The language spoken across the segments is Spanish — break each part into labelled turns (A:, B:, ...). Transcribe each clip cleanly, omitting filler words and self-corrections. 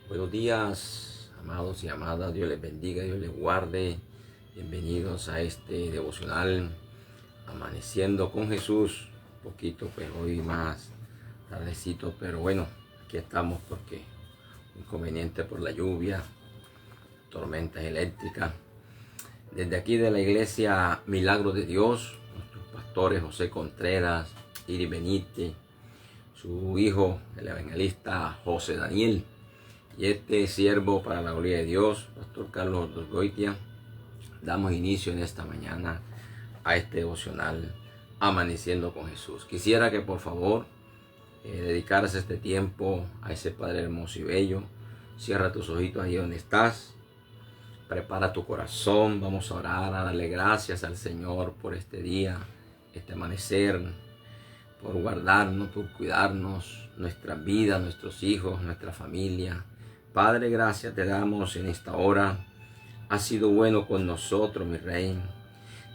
A: Buenos días, amados y amadas. Dios les bendiga, Dios les guarde. Bienvenidos a este devocional Amaneciendo con Jesús. Un poquito, pues hoy más tardecito, pero bueno, aquí estamos porque inconveniente por la lluvia, tormentas eléctricas. Desde aquí de la iglesia Milagros de Dios, nuestros pastores José Contreras, Iri Benítez, su hijo, el evangelista José Daniel, y este siervo para la gloria de Dios, Pastor Carlos Ordogoitia, damos inicio en esta mañana a este devocional Amaneciendo con Jesús. Quisiera que por favor dedicaras este tiempo a ese Padre hermoso y bello. Cierra tus ojitos ahí donde estás. Prepara tu corazón. Vamos a orar, a darle gracias al Señor por este día, este amanecer, por guardarnos, por cuidarnos, nuestra vida, nuestros hijos, nuestra familia. Padre, gracias te damos en esta hora. Has sido bueno con nosotros, mi Rey.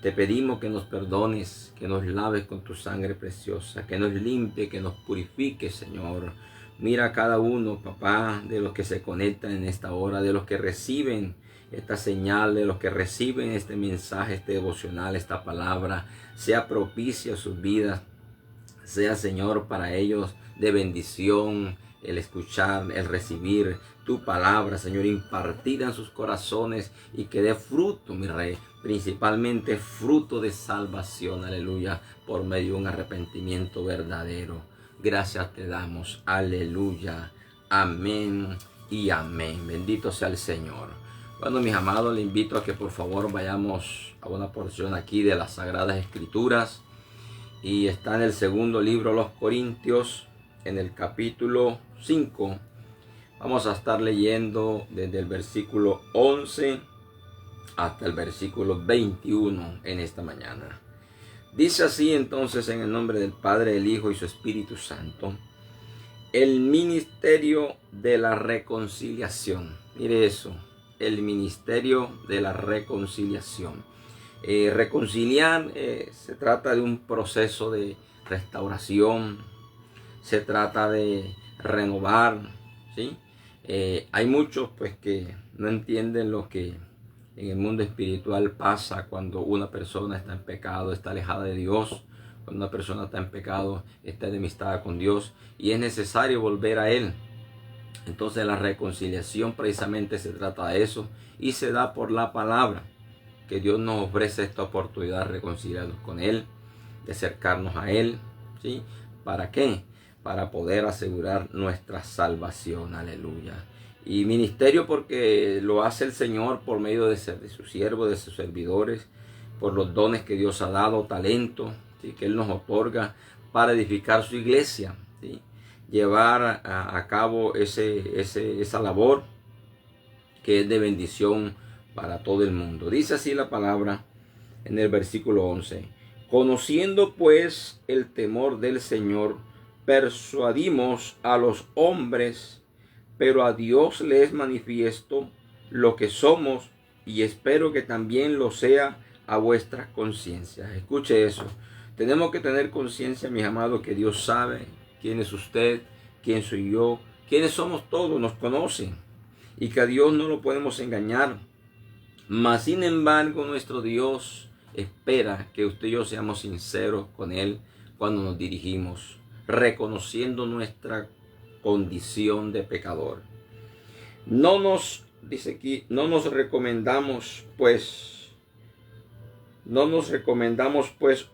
A: Te pedimos que nos perdones, que nos laves con tu sangre preciosa, que nos limpie, que nos purifique, Señor. Mira a cada uno, papá, de los que se conectan en esta hora, de los que reciben esta señal, de los que reciben este mensaje, este devocional, esta palabra. Sea propicia a sus vidas. Sea, Señor, para ellos de bendición el escuchar, el recibir tu palabra, Señor, impartida en sus corazones y que dé fruto, mi Rey, principalmente fruto de salvación, aleluya, por medio de un arrepentimiento verdadero. Gracias te damos, aleluya, amén y amén. Bendito sea el Señor. Bueno, mis amados, les invito a que por favor vayamos a una porción aquí de las Sagradas Escrituras. Y está en el segundo libro de los Corintios, en el capítulo 5. Vamos a estar leyendo desde el versículo 11 hasta el versículo 21 en esta mañana. Dice así entonces, en el nombre del Padre, del Hijo y su Espíritu Santo, el ministerio de la reconciliación. Mire eso, el ministerio de la reconciliación. Reconciliar se trata de un proceso de restauración, se trata de renovar, ¿sí? Hay muchos pues que no entienden lo que en el mundo espiritual pasa cuando una persona está en pecado, está alejada de Dios. Cuando una persona está en pecado, está enemistada con Dios y es necesario volver a Él. Entonces la reconciliación precisamente se trata de eso y se da por la palabra. Que Dios nos ofrece esta oportunidad de reconciliarnos con Él, de acercarnos a Él, ¿sí? ¿Para qué? Para poder asegurar nuestra salvación, aleluya. Y ministerio porque lo hace el Señor por medio de sus siervos, de sus servidores, por los dones que Dios ha dado, talento, ¿sí? Que Él nos otorga para edificar su iglesia, ¿sí? Llevar a cabo esa labor que es de bendición para todo el mundo. Dice así la palabra en el versículo 11. Conociendo pues el temor del Señor, persuadimos a los hombres, pero a Dios le es manifiesto lo que somos y espero que también lo sea a vuestras conciencias. Escuche eso. Tenemos que tener conciencia, mis amados, que Dios sabe quién es usted, quién soy yo, quiénes somos todos, nos conocen y que a Dios no lo podemos engañar. Mas sin embargo nuestro Dios espera que usted y yo seamos sinceros con Él cuando nos dirigimos, reconociendo nuestra condición de pecador. Dice aquí, no nos recomendamos pues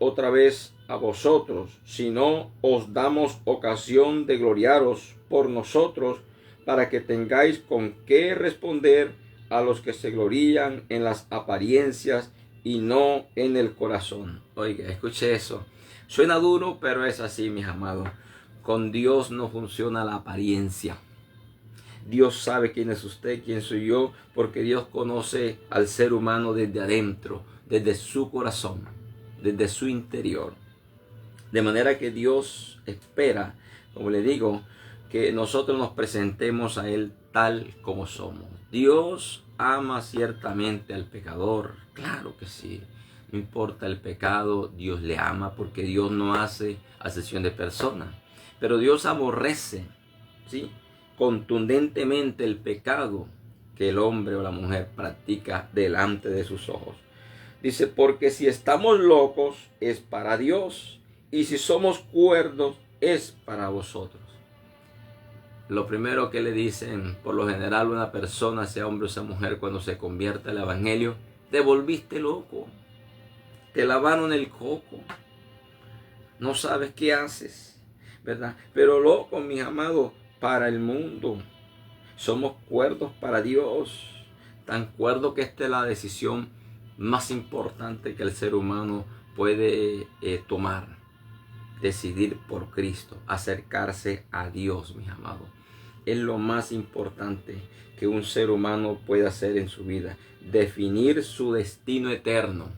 A: otra vez a vosotros, sino os damos ocasión de gloriaros por nosotros, para que tengáis con qué responder a los que se glorían en las apariencias y no en el corazón. Oiga, escuche eso. Suena duro, pero es así, mis amados. Con Dios no funciona la apariencia. Dios sabe quién es usted, quién soy yo, porque Dios conoce al ser humano desde adentro, desde su corazón, desde su interior. De manera que Dios espera, como le digo, que nosotros nos presentemos a Él tal como somos. Dios ama ciertamente al pecador, claro que sí. No importa el pecado, Dios le ama porque Dios no hace acepción de personas. Pero Dios aborrece, ¿sí? contundentemente el pecado que el hombre o la mujer practica delante de sus ojos. Dice, porque si estamos locos es para Dios, y si somos cuerdos es para vosotros. Lo primero que le dicen por lo general a una persona, sea hombre o sea mujer, cuando se convierte al evangelio: te volviste loco, te lavaron el coco, no sabes qué haces, ¿verdad? Pero loco, mis amados, para el mundo. Somos cuerdos para Dios, tan cuerdo que esta es la decisión más importante que el ser humano puede tomar. Decidir por Cristo, acercarse a Dios, mis amados. Es lo más importante que un ser humano puede hacer en su vida. Definir su destino eterno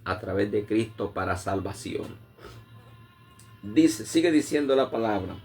A: a través de Cristo para salvación. Sigue diciendo la palabra: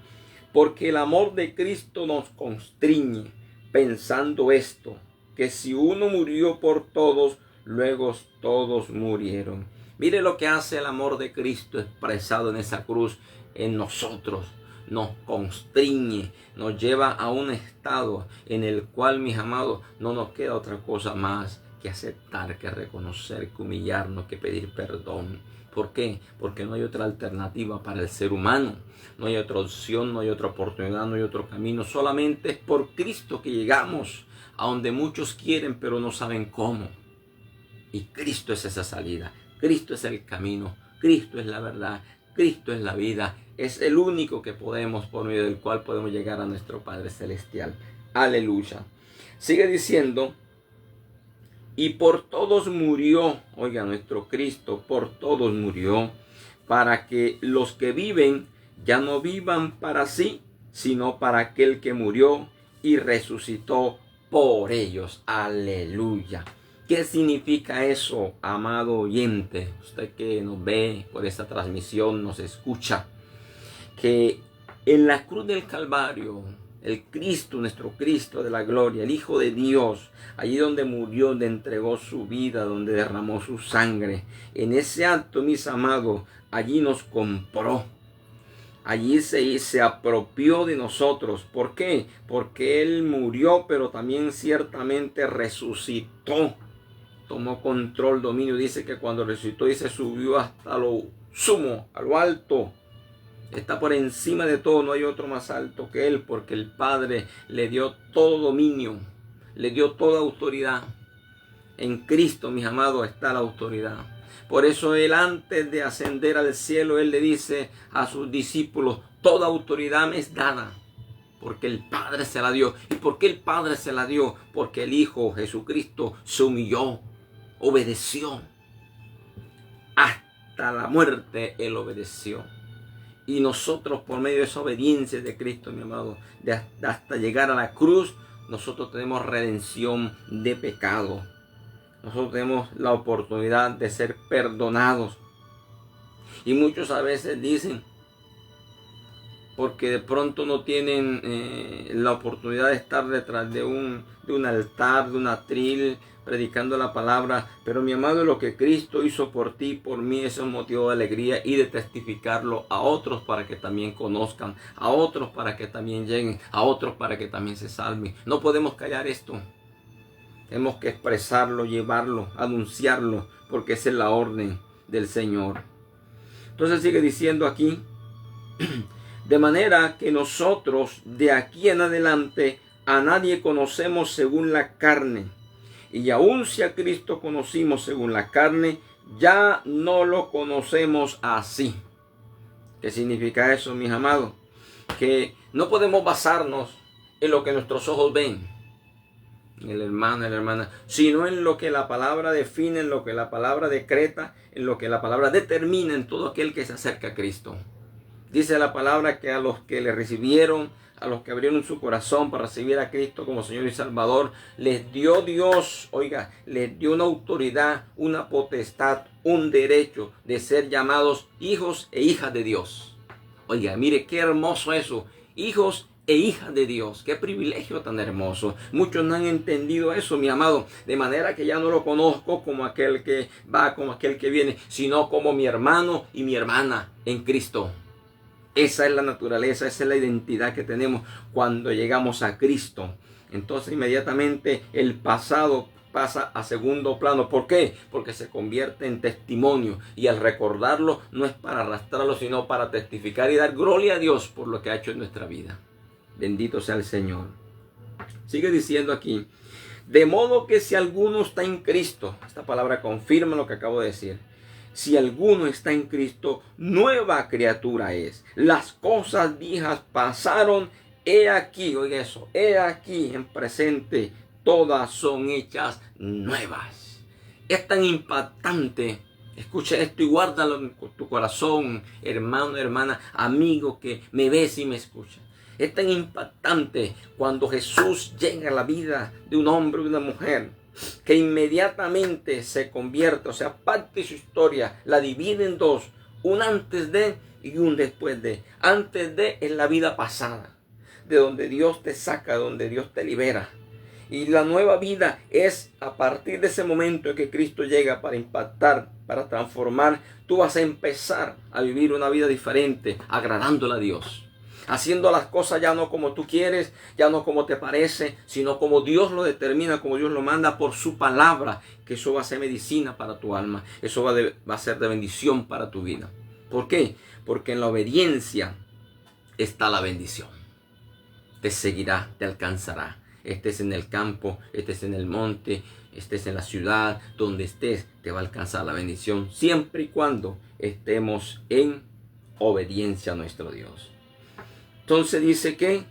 A: porque el amor de Cristo nos constriñe, pensando esto, que si uno murió por todos, luego todos murieron. Mire lo que hace el amor de Cristo expresado en esa cruz en nosotros. Nos constriñe, nos lleva a un estado en el cual, mis amados, no nos queda otra cosa más que aceptar, que reconocer, que humillarnos, que pedir perdón. ¿Por qué? Porque no hay otra alternativa para el ser humano. No hay otra opción, no hay otra oportunidad, no hay otro camino. Solamente es por Cristo que llegamos a donde muchos quieren, pero no saben cómo. Y Cristo es esa salida. Cristo es el camino. Cristo es la verdad. Cristo es la vida. Es el único que podemos, por medio del cual podemos llegar a nuestro Padre Celestial. Aleluya. Sigue diciendo: y por todos murió, oiga, nuestro Cristo por todos murió, para que los que viven ya no vivan para sí, sino para aquel que murió y resucitó por ellos. Aleluya. ¿Qué significa eso, amado oyente? Usted que nos ve por esta transmisión, nos escucha, que en la cruz del Calvario, el Cristo, nuestro Cristo de la gloria, el Hijo de Dios, allí donde murió, donde entregó su vida, donde derramó su sangre, en ese acto, mis amados, allí nos compró. Allí se apropió de nosotros. ¿Por qué? Porque Él murió, pero también ciertamente resucitó. Tomó control, dominio. Dice que cuando resucitó y se subió hasta lo sumo, a lo alto. Está por encima de todo, no hay otro más alto que Él, porque el Padre le dio todo dominio, le dio toda autoridad. En Cristo, mis amados, está la autoridad. Por eso Él, antes de ascender al cielo, Él le dice a sus discípulos: toda autoridad me es dada, porque el Padre se la dio. ¿Y por qué el Padre se la dio? Porque el Hijo Jesucristo se humilló, obedeció. Hasta la muerte Él obedeció. Y nosotros, por medio de esa obediencia de Cristo, mi amado, hasta llegar a la cruz, nosotros tenemos redención de pecado. Nosotros tenemos la oportunidad de ser perdonados. Y muchos a veces dicen, porque de pronto no tienen la oportunidad de estar detrás de un altar, de un atril, predicando la palabra: pero mi amado, lo que Cristo hizo por ti, por mí, es un motivo de alegría y de testificarlo a otros para que también conozcan, a otros para que también lleguen, a otros para que también se salven. No podemos callar esto. Tenemos que expresarlo, llevarlo, anunciarlo, porque esa es la orden del Señor. Entonces sigue diciendo aquí: de manera que nosotros de aquí en adelante a nadie conocemos según la carne. Y aun si a Cristo conocimos según la carne, ya no lo conocemos así. ¿Qué significa eso, mis amados? Que no podemos basarnos en lo que nuestros ojos ven, el hermano y la hermana, sino en lo que la palabra define, en lo que la palabra decreta, en lo que la palabra determina en todo aquel que se acerca a Cristo. Dice la palabra que a los que le recibieron, a los que abrieron su corazón para recibir a Cristo como Señor y Salvador, les dio Dios, oiga, les dio una autoridad, una potestad, un derecho de ser llamados hijos e hijas de Dios. Oiga, mire qué hermoso eso, hijos e hijas de Dios. Qué privilegio tan hermoso. Muchos no han entendido eso, mi amado, de manera que ya no lo conozco como aquel que va, como aquel que viene, sino como mi hermano y mi hermana en Cristo. Esa es la naturaleza, esa es la identidad que tenemos cuando llegamos a Cristo. Entonces inmediatamente el pasado pasa a segundo plano. ¿Por qué? Porque se convierte en testimonio, y al recordarlo no es para arrastrarlo, sino para testificar y dar gloria a Dios por lo que ha hecho en nuestra vida. Bendito sea el Señor. Sigue diciendo aquí: de modo que si alguno está en Cristo, esta palabra confirma lo que acabo de decir. Si alguno está en Cristo, nueva criatura es. Las cosas viejas pasaron, he aquí, oiga eso, he aquí en presente, todas son hechas nuevas. Es tan impactante. Escucha esto y guárdalo en tu corazón, hermano, hermana, amigo que me ves y me escucha. Es tan impactante cuando Jesús llega a la vida de un hombre o de una mujer, que inmediatamente se convierte, o sea, parte de su historia, la divide en dos: un antes de y un después de. Antes de es la vida pasada, de donde Dios te saca, donde Dios te libera. Y la nueva vida es a partir de ese momento en que Cristo llega para impactar, para transformar. Tú vas a empezar a vivir una vida diferente, agradándole a Dios, haciendo las cosas ya no como tú quieres, ya no como te parece, sino como Dios lo determina, como Dios lo manda por su palabra, que eso va a ser medicina para tu alma, eso va a ser de bendición para tu vida. ¿Por qué? Porque en la obediencia está la bendición. Te seguirá, te alcanzará. Estés en el campo, estés en el monte, estés en la ciudad, donde estés, te va a alcanzar la bendición, siempre y cuando estemos en obediencia a nuestro Dios. Entonces dice que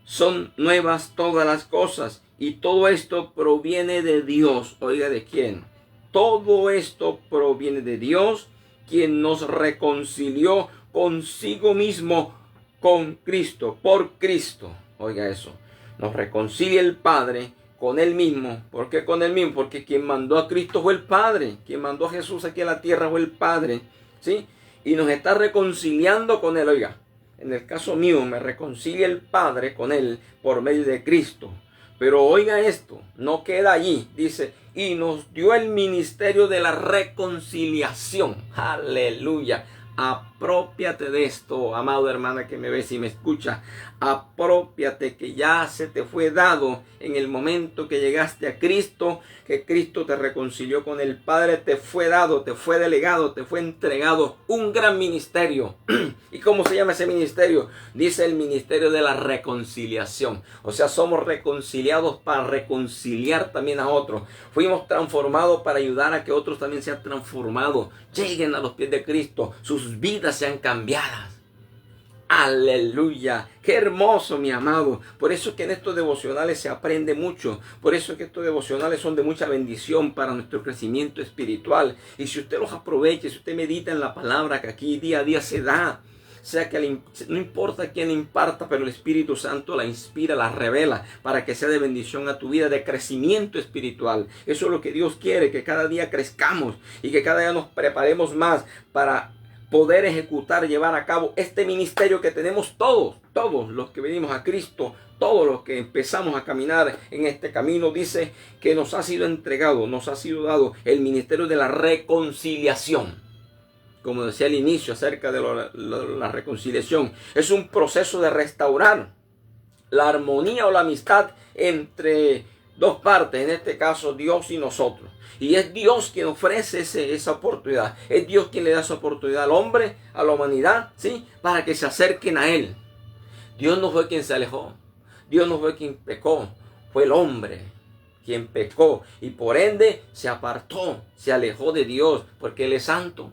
A: son nuevas todas las cosas, y todo esto proviene de Dios. Oiga, ¿de quién? Todo esto proviene de Dios, quien nos reconcilió consigo mismo con Cristo, por Cristo. Oiga eso. Nos reconcilia el Padre con Él mismo. ¿Por qué con Él mismo? Porque quien mandó a Cristo fue el Padre. Quien mandó a Jesús aquí a la tierra fue el Padre. ¿Sí? Y nos está reconciliando con Él. Oiga, en el caso mío me reconcilia el Padre con Él por medio de Cristo. Pero oiga esto, no queda allí. Dice, y nos dio el ministerio de la reconciliación. Aleluya. Aprópiate de esto, amado hermana que me ves y me escucha. Aprópiate, que ya se te fue dado en el momento que llegaste a Cristo, que Cristo te reconcilió con el Padre, te fue dado, te fue delegado, te fue entregado un gran ministerio. ¿Y cómo se llama ese ministerio? Dice el ministerio de la reconciliación. O sea, somos reconciliados para reconciliar también a otros. Fuimos transformados para ayudar a que otros también sean transformados, lleguen a los pies de Cristo, sus vidas sean cambiadas. Aleluya, qué hermoso, mi amado. Por eso es que en estos devocionales se aprende mucho. Por eso es que estos devocionales son de mucha bendición para nuestro crecimiento espiritual. Y si usted los aprovecha, si usted medita en la palabra que aquí día a día se da, o sea que no importa quién imparta, pero el Espíritu Santo la inspira, la revela para que sea de bendición a tu vida, de crecimiento espiritual. Eso es lo que Dios quiere, que cada día crezcamos y que cada día nos preparemos más para poder ejecutar, llevar a cabo este ministerio que tenemos todos los que venimos a Cristo, todos los que empezamos a caminar en este camino. Dice que nos ha sido entregado, nos ha sido dado el ministerio de la reconciliación. Como decía al inicio acerca de la reconciliación, es un proceso de restaurar la armonía o la amistad entre dos partes, en este caso Dios y nosotros. Y es Dios quien ofrece esa oportunidad. Es Dios quien le da esa oportunidad al hombre, a la humanidad, ¿sí? Para que se acerquen a Él. Dios no fue quien se alejó. Dios no fue quien pecó. Fue el hombre quien pecó. Y por ende se apartó, se alejó de Dios, porque Él es santo.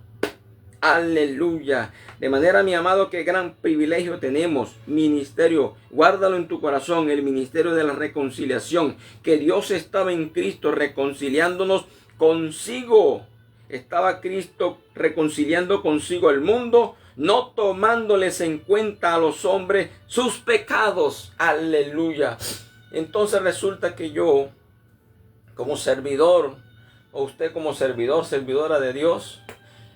A: Aleluya. De manera, mi amado, que gran privilegio tenemos. Ministerio, guárdalo en tu corazón, el ministerio de la reconciliación. Que Dios estaba en Cristo reconciliándonos consigo. Estaba Cristo reconciliando consigo el mundo, no tomándoles en cuenta a los hombres sus pecados. Aleluya. Entonces resulta que yo, como servidor, o usted como servidor, servidora de Dios,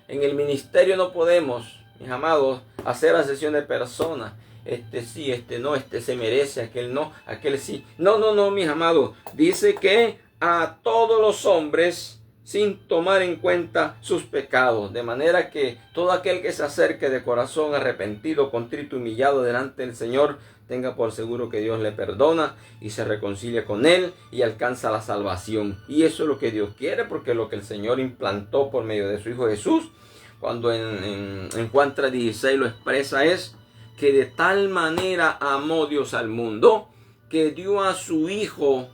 A: en el ministerio no podemos, mis amados, hacer asesión de personas. Este sí, este no, este se merece, aquel no, aquel sí. No, mis amados. Dice que a todos los hombres sin tomar en cuenta sus pecados, de manera que todo aquel que se acerque de corazón arrepentido, contrito, humillado delante del Señor, tenga por seguro que Dios le perdona y se reconcilia con Él y alcanza la salvación. Y eso es lo que Dios quiere, porque lo que el Señor implantó por medio de su Hijo Jesús, cuando en Juan 3:16 lo expresa, es que de tal manera amó Dios al mundo, que dio a su Hijo,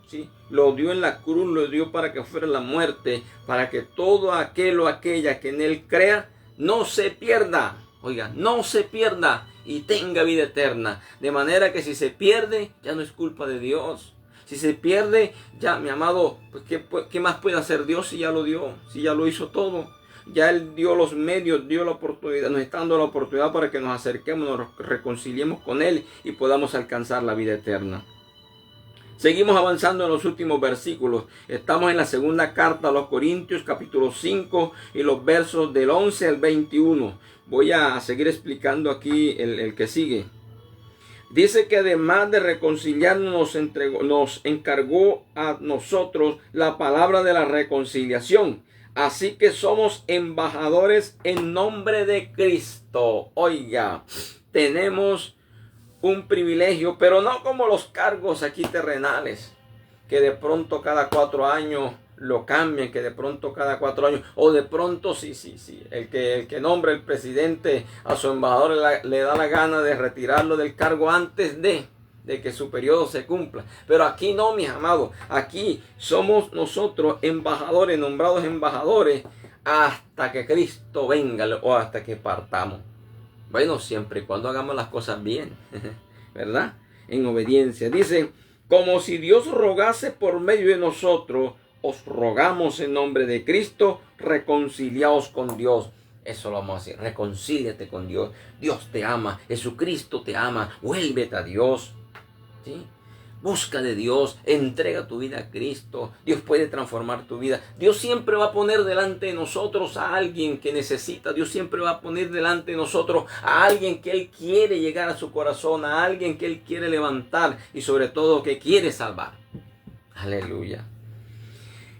A: ¿sí? Lo dio en la cruz, lo dio para que fuera la muerte, para que todo aquel o aquella que en Él crea no se pierda. Oiga, no se pierda y tenga vida eterna. De manera que si se pierde, ya no es culpa de Dios. Si se pierde, ya, mi amado, pues ¿qué más puede hacer Dios si ya lo dio? Si ya lo hizo todo. Ya Él dio los medios, dio la oportunidad, nos está dando la oportunidad para que nos acerquemos, nos reconciliemos con Él y podamos alcanzar la vida eterna. Seguimos avanzando en los últimos versículos. Estamos en la segunda carta a los Corintios, capítulo 5, y los versos del 11 al 21. Voy a seguir explicando aquí el que sigue. Dice que además de reconciliarnos, nos encargó a nosotros la palabra de la reconciliación. Así que somos embajadores en nombre de Cristo. Oiga, tenemos un privilegio, pero no como los cargos aquí terrenales, que de pronto cada 4 años lo cambian, que de pronto cada 4 años, o de pronto sí, el que nombra el presidente a su embajador le da la gana de retirarlo del cargo antes de que su periodo se cumpla. Pero aquí no, mis amados, aquí somos nosotros embajadores, nombrados embajadores, hasta que Cristo venga o hasta que partamos. Bueno, siempre y cuando hagamos las cosas bien, ¿verdad? En obediencia. Dice, como si Dios rogase por medio de nosotros, os rogamos en nombre de Cristo, reconciliaos con Dios. Eso lo vamos a hacer. Reconcíliate con Dios. Dios te ama. Jesucristo te ama. Vuélvete a Dios. ¿Sí? Busca de Dios, entrega tu vida a Cristo. Dios puede transformar tu vida. Dios siempre va a poner delante de nosotros a alguien que necesita. Dios siempre va a poner delante de nosotros a alguien que Él quiere llegar a su corazón, a alguien que Él quiere levantar y sobre todo que quiere salvar. Aleluya.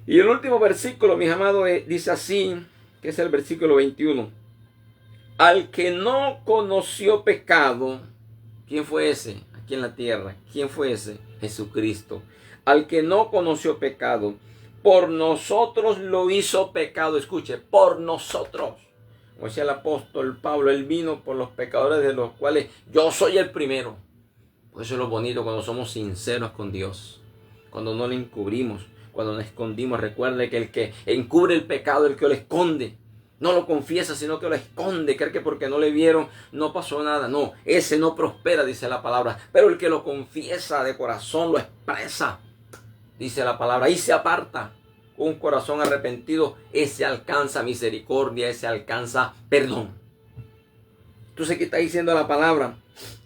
A: Y el último versículo, mis amados, dice así, que es el versículo 21. Al que no conoció pecado, ¿quién fue ese? Aquí en la tierra, ¿quién fue ese? Jesucristo. Al que no conoció pecado, por nosotros lo hizo pecado. Escuche, por nosotros. Como decía el apóstol Pablo, Él vino por los pecadores, de los cuales yo soy el primero. Por eso es lo bonito cuando somos sinceros con Dios, cuando no le encubrimos, cuando nos escondimos. Recuerde que el que encubre el pecado, el que lo esconde, no lo confiesa, sino que lo esconde. Cree que porque no le vieron no pasó nada. No, ese no prospera, dice la palabra. Pero el que lo confiesa de corazón, lo expresa, dice la palabra, y se aparta con un corazón arrepentido, ese alcanza misericordia, ese alcanza perdón. Entonces aquí está diciendo la palabra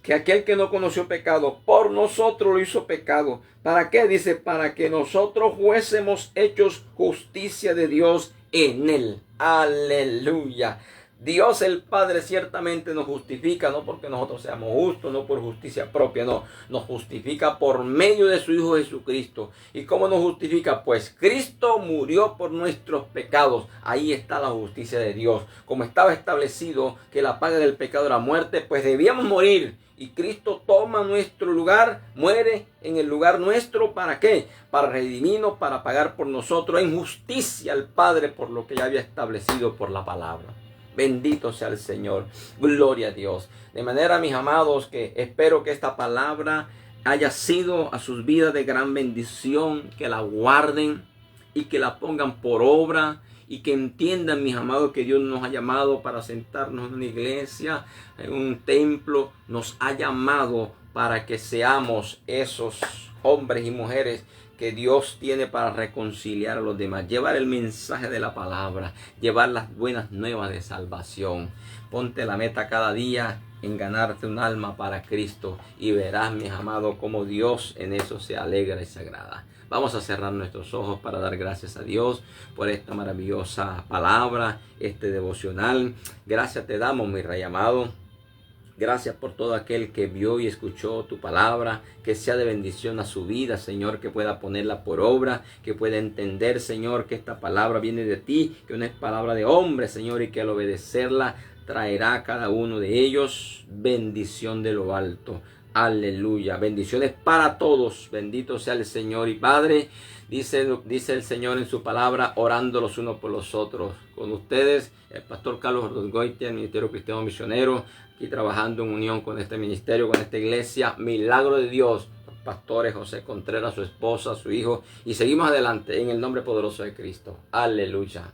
A: que aquel que no conoció pecado, por nosotros lo hizo pecado. ¿Para qué? Dice, para que nosotros fuésemos hechos justicia de Dios en Él. Aleluya. Dios el Padre ciertamente nos justifica, no porque nosotros seamos justos, no por justicia propia, no. Nos justifica por medio de su Hijo Jesucristo. ¿Y cómo nos justifica? Pues Cristo murió por nuestros pecados. Ahí está la justicia de Dios. Como estaba establecido que la paga del pecado era muerte, pues debíamos morir. Y Cristo toma nuestro lugar, muere en el lugar nuestro. ¿Para qué? Para redimirnos, para pagar por nosotros en justicia al Padre por lo que ya había establecido por la palabra. Bendito sea el Señor. Gloria a Dios. De manera, mis amados, que espero que esta palabra haya sido a sus vidas de gran bendición, que la guarden y que la pongan por obra. Y que entiendan, mis amados, que Dios nos ha llamado para sentarnos en una iglesia, en un templo. Nos ha llamado para que seamos esos hombres y mujeres que Dios tiene para reconciliar a los demás. Llevar el mensaje de la palabra. Llevar las buenas nuevas de salvación. Ponte la meta cada día en ganarte un alma para Cristo. Y verás, mis amados, cómo Dios en eso se alegra y se agrada. Vamos a cerrar nuestros ojos para dar gracias a Dios por esta maravillosa palabra, este devocional. Gracias te damos, mi Rey amado, Gracias por todo aquel que vio y escuchó tu palabra, que sea de bendición a su vida, Señor, que pueda ponerla por obra, que pueda entender, Señor, que esta palabra viene de ti, que no es palabra de hombre, Señor, y que al obedecerla traerá a cada uno de ellos bendición de lo alto. Aleluya. Bendiciones para todos. Bendito sea el Señor y Padre. Dice el Señor en su palabra, orando los unos por los otros. Con ustedes, el pastor Carlos Ordosgoitia, el Ministerio Cristiano Misionero, aquí trabajando en unión con este ministerio, con esta iglesia. Milagro de Dios. Los pastores José Contreras, su esposa, su hijo. Y seguimos adelante en el nombre poderoso de Cristo. Aleluya.